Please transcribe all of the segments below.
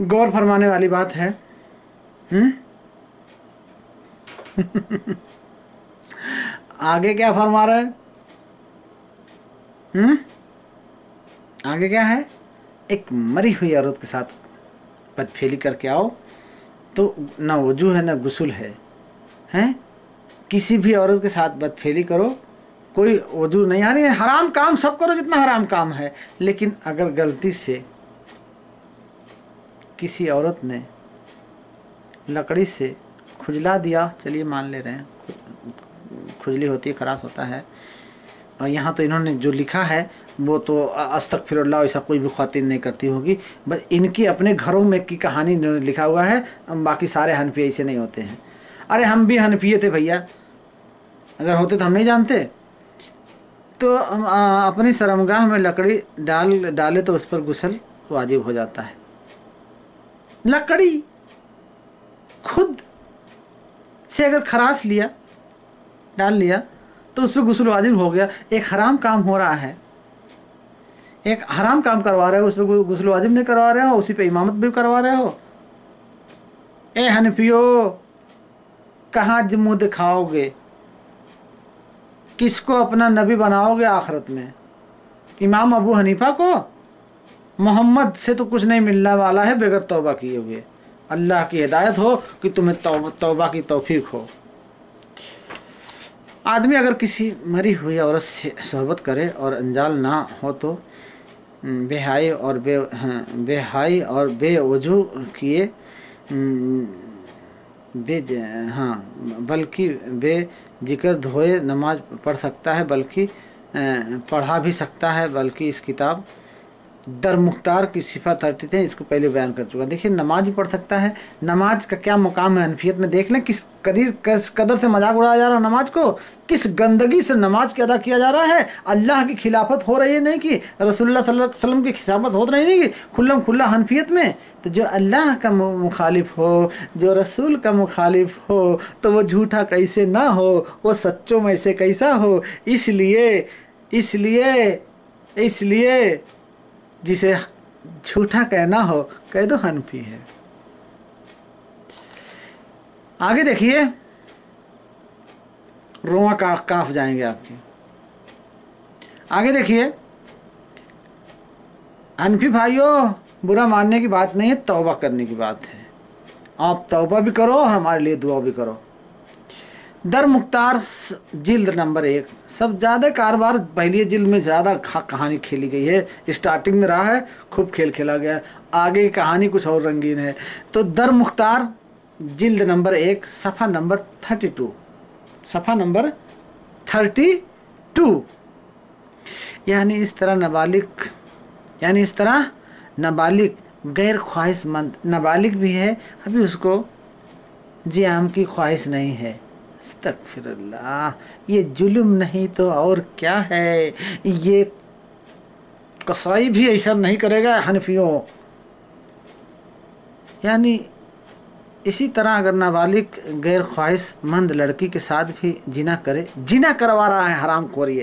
गौर फरमाने वाली बात है। आगे क्या फरमा रहे हैं? आगे क्या है? एक मरी हुई औरत के साथ बदफेली करके आओ तो ना वजू है ना गुस्ल है, हैं? किसी भी औरत के साथ बदफेली करो, कोई वजू नहीं, यानी हराम काम सब करो जितना हराम काम है, लेकिन अगर गलती से किसी औरत ने लकड़ी से खुजला दिया, चलिए मान ले रहे हैं खुजली होती है, खराश होता है, और यहाँ तो इन्होंने जो लिखा है वो तो अस्तगफिरुल्लाह ऐसा कोई भी ख़वातीन नहीं करती होगी, बस इनकी अपने घरों में की कहानी लिखा हुआ है, बाकी सारे हनफी ऐसे नहीं होते हैं। अरे हम भी हनफिये थे भैया, अगर होते तो हम नहीं जानते। तो अपनी शर्मगाह में लकड़ी डाले तो उस पर गुस्ल वाजिब हो जाता है। लकड़ी खुद से अगर खराश लिया, डाल लिया, तो उस पर गुस्ल वाजिब हो गया। एक हराम काम हो रहा है, एक हराम काम करवा रहे हो, उस पर गुस्ल वाजिब नहीं करवा रहे हो, उसी पे इमामत भी करवा रहे हो। ए हनफियो, कहाँ मुँह दिखाओगे? किसको अपना नबी बनाओगे आखिरत में? इमाम अबू हनीफा को? मोहम्मद से तो कुछ नहीं मिलने वाला है बगैर तौबा किए हुए। अल्लाह की हिदायत हो कि तुम्हें तौबा की तौफीक हो। आदमी अगर किसी मरी हुई औरत से सोहबत करे और अंजाल ना हो तो बेहाई और बेवजू किए बल्कि बेजिक्र धोए नमाज पढ़ सकता है, बल्कि पढ़ा भी सकता है, बल्कि इस किताब दर मुख्तार की सिफा 30 है, इसको पहले बयान कर चुका। देखिए नमाज भी पढ़ सकता है, नमाज का क्या मुकाम है हनफियत में देख लें, किस कदर से मजाक उड़ाया जा रहा है नमाज को, किस गंदगी से नमाज के अदा किया जा रहा है। अल्लाह की खिलाफत हो रही है, नहीं कि रसूलुल्लाह सल्लल्लाहु अलैहि वसल्लम की खिलाफत हो रही, नहीं कि खुल्लम खुल्ला हनफियत में। तो जो अल्लाह का मुखालिफ हो, जो रसूल का मुखालिफ हो, तो वो झूठा कैसे ना हो, वो सच्चों में से कैसा हो। इसलिए जिसे झूठा कहना हो कह दो हनफी है। आगे देखिए, रोआ कांप जाएंगे आपके। आगे देखिए, हनफी भाइयों, बुरा मानने की बात नहीं है, तौबा करने की बात है। आप तौबा भी करो और हमारे लिए दुआ भी करो। दर मुख्तार जिल्द नंबर 1, सब ज़्यादा कारोबार पहली जिल्द में ज़्यादा कहानी खेली गई है। स्टार्टिंग में रहा है, खूब खेल खेला गया, आगे की कहानी कुछ और रंगीन है। तो दर मुख्तार जिल्द नंबर 1 सफ़ा नंबर 32, सफ़ा नंबर 32। यानी इस तरह नाबालिग गैर ख्वाहिशमंद, नाबालिग भी है अभी, उसको जियाम की ख्वाहिश नहीं है। अस्तगफिरुल्लाह, ये जुल्म नहीं तो और क्या है। ये कसाई भी ऐसा नहीं करेगा हनफियों। यानी इसी तरह अगर नाबालिग गैर ख्वाहिशमंद लड़की के साथ भी जिना करे, जिना करवा रहा है हराम खोरी।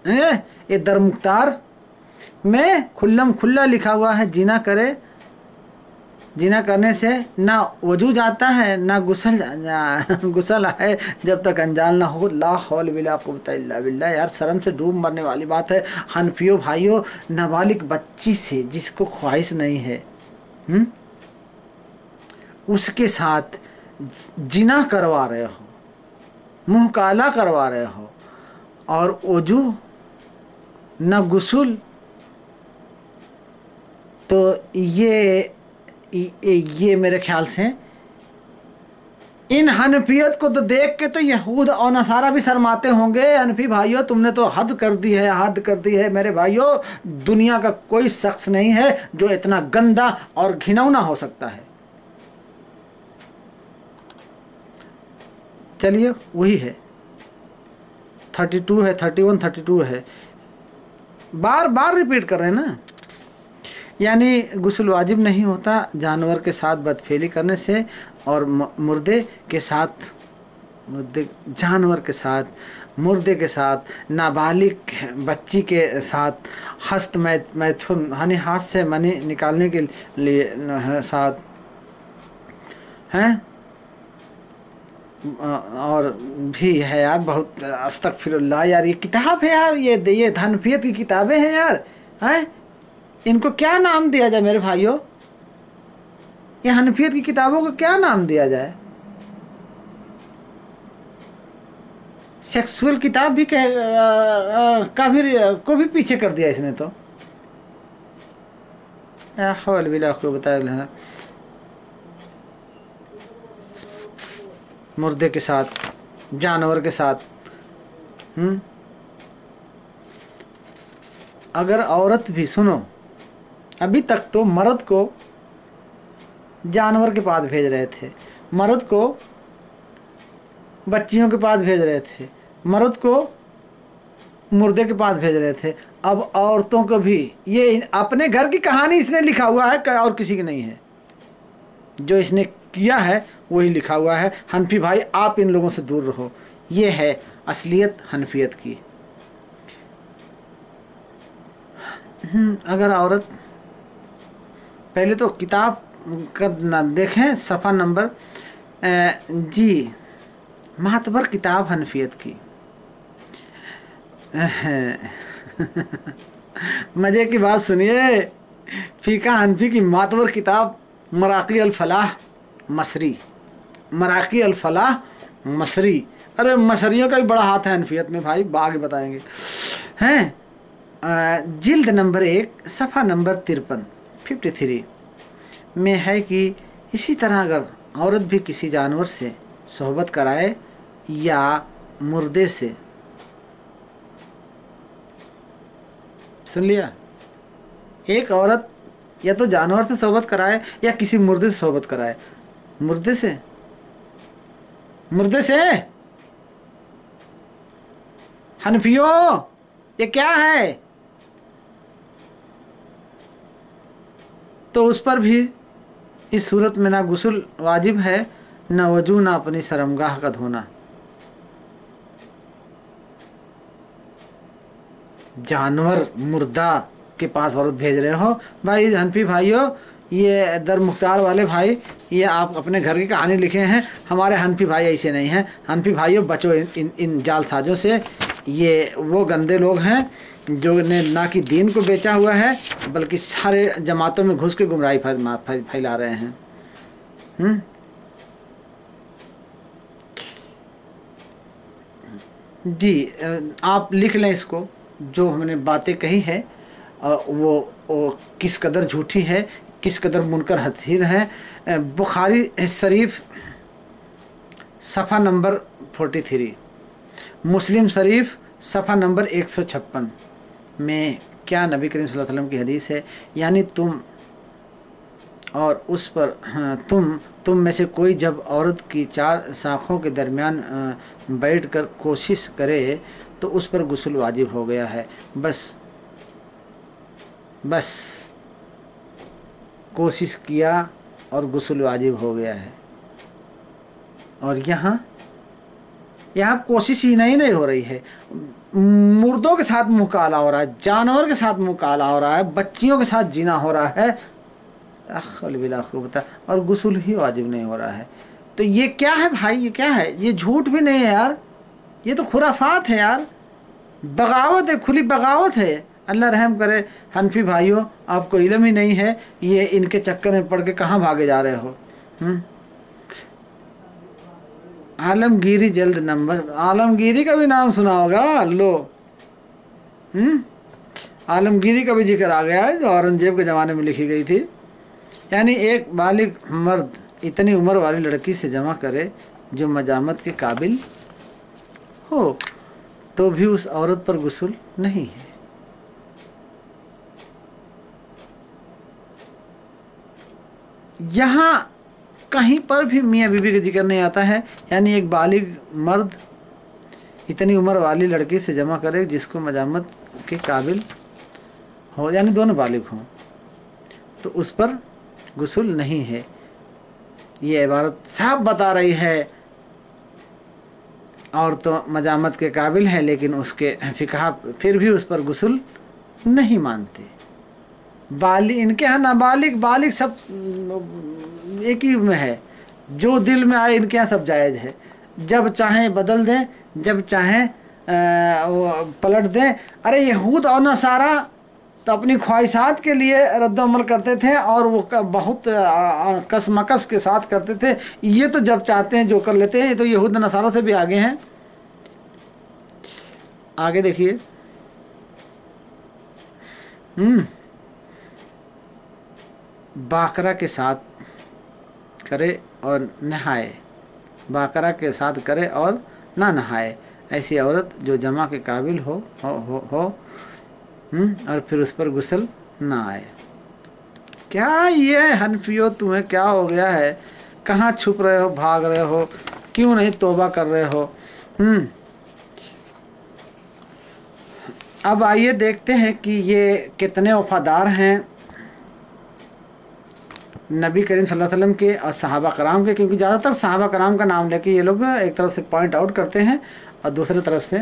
ये दर मुख्तार में खुल्लम खुल्ला लिखा हुआ है, जिना करे, जिना करने से ना वजू जाता है ना गुस्ल है जब तक अंजाल ना हो। ला हौल बिला कुव्वता इल्ला बिल्लाह। यार शर्म से डूब मरने वाली बात है। हनफियों भाइयों, नाबालिग बच्ची से जिसको ख्वाहिश नहीं है, उसके साथ जिना करवा रहे हो, मुँह काला करवा रहे हो, और वजू न गुस्ल, तो ये मेरे ख्याल से इन हनफियत को तो देख के तो यहूद और नसारा भी शर्माते होंगे। हनफी भाइयों, तुमने तो हद कर दी है, हद कर दी है। मेरे भाइयों, दुनिया का कोई शख्स नहीं है जो इतना गंदा और घिनौना हो सकता है। चलिए, वही है 32 है, 31, 32 है, बार बार रिपीट कर रहे हैं ना। यानी गुस्ल वाजिब नहीं होता जानवर के साथ बदफेली करने से, और जानवर के साथ मुर्दे के साथ, नाबालिग बच्ची के साथ, हस्त मैथुन यानी हाथ से मनी निकालने के लिए साथ हैं, और भी है यार बहुत। अस्तगफिरुल्लाह यार, ये किताब है यार, ये हनफियत की किताबें हैं यार, हैं? इनको क्या नाम दिया जाए मेरे भाइयों? ये हनफियत की किताबों को क्या नाम दिया जाए? सेक्सुअल किताब भी को भी पीछे कर दिया इसने तो। आपको बताया मुर्दे के साथ, जानवर के साथ। अगर औरत भी, सुनो, अभी तक तो मर्द को जानवर के पास भेज रहे थे, मर्द को बच्चियों के पास भेज रहे थे, मर्द को मुर्दे के पास भेज रहे थे। अब औरतों को भी, ये अपने घर की कहानी इसने लिखा हुआ है और किसी की नहीं है। जो इसने किया है वही लिखा हुआ है। हनफी भाई आप इन लोगों से दूर रहो। ये है असलियत हनफियत की। अगर औरत, पहले तो किताब का ना देखें, सफ़ा नंबर जी, मातबर किताब हनफियत की। मज़े की बात सुनिए, फ़िक़्ह हनफी की मातबर किताब मराक़ी अल फ़लाह मसरी, मराक़ी अल फ़लाह मसरी। अरे मसरियों का भी बड़ा हाथ है हनफियत में भाई, आगे बताएंगे। हैं जिल्द नंबर 1 सफ़ा नंबर 53 में है कि इसी तरह अगर औरत भी किसी जानवर से सोहबत कराए या मुर्दे से, सुन लिया, एक औरत या तो जानवर से सोहबत कराए या किसी मुर्दे से सोहबत कराए। मुर्दे से, मुर्दे से हनफियों ये क्या है? तो उस पर भी इस सूरत में ना गुस्ल वाजिब है, ना वजू, ना अपनी शर्मगाह का धोना। जानवर मुर्दा के पास औरत भेज रहे हो भाई। हनफी भाइयों, ये दर मुख्तार वाले भाई, ये आप अपने घर की कहानी लिखे हैं। हमारे हनफी भाई ऐसे नहीं हैं। हनफी भाइयों बचो इन जालसाजों से। ये वो गंदे लोग हैं जो ने ना कि दीन को बेचा हुआ है, बल्कि सारे जमातों में घुस के गुमराही फैला रहे हैं। जी, आप लिख लें इसको, जो हमने बातें कही है वो किस कदर झूठी है, किस कदर मुनकर हसीर है। बुखारी शरीफ सफ़ा नंबर 43, मुस्लिम शरीफ सफ़ा नंबर 156 में क्या नबी करीम सल्लल्लाहु अलैहि वसल्लम की हदीस है, यानी तुम और उस पर तुम में से कोई जब औरत की 4 शाखों के दरमियान बैठकर कोशिश करे तो उस पर गुस्ल वाजिब हो गया है। बस कोशिश किया और गुस्ल वाजिब हो गया है। और यहाँ कोशिश ही नहीं हो रही है, मुर्दों के साथ मुँह काला हो रहा है, जानवर के साथ मुँह काला हो रहा है, बच्चियों के साथ जीना हो रहा है, और गुस्ल ही वाजिब नहीं हो रहा है। तो ये क्या है भाई? ये क्या है? ये झूठ भी नहीं है यार, ये तो खुराफात है यार, बगावत है, खुली बगावत है। अल्लाह रहम करे हनफी भाइयों, आपको इल्म ही नहीं है, ये इनके चक्कर में पड़ के कहाँ भागे जा रहे हो। आलमगीरी जिल्द नंबर, आलमगीरी का भी नाम सुना होगा लो। आलमगीरी का भी जिक्र आ गया है, जो औरंगजेब के ज़माने में लिखी गई थी। यानी एक बालिग मर्द इतनी उम्र वाली लड़की से जमा करे जो मजामत के काबिल हो, तो भी उस औरत पर गुस्ल नहीं है। यहाँ कहीं पर भी मियाँ बीवी का जिक्र नहीं आता है। यानी एक बालिग मर्द इतनी उम्र वाली लड़की से जमा करे जिसको मजामत के काबिल हो, यानी दोनों बालिग हों, तो उस पर गुस्ल नहीं है। ये इबारत साफ बता रही है और तो मजामत के काबिल है, लेकिन उसके फिकहा फिर भी उस पर गुस्ल नहीं मानते। बालिग, इनके यहाँ नाबालिग बालिग सब एक ही में है, जो दिल में आए इनके यहाँ सब जायज़ है। जब चाहें बदल दें, जब चाहें वो पलट दें। अरे यहूद और नसारा तो अपनी ख्वाहिशात के लिए रद्द-ओ-अमल करते थे और वो बहुत कसमकस के साथ करते थे। ये तो जब चाहते हैं जो कर लेते हैं। ये तो यहूद नसारा से भी आगे हैं। आगे देखिए, बाकरा के साथ करे और नहाए, बाकरा के साथ करे और ना नहाए। ऐसी औरत जो जमा के काबिल हो और फिर उस पर गुस्ल ना आए। क्या ये हनफियों, तुम्हें क्या हो गया है? कहाँ छुप रहे हो, भाग रहे हो, क्यों नहीं तौबा कर रहे हो? अब आइए देखते हैं कि ये कितने वफादार हैं नबी करीम सल्लल्लाहु अलैहि वसल्लम के और सहाबा कराम के, क्योंकि ज़्यादातर सहाबा कराम का नाम लेके ये लोग एक तरफ से पॉइंट आउट करते हैं और दूसरी तरफ से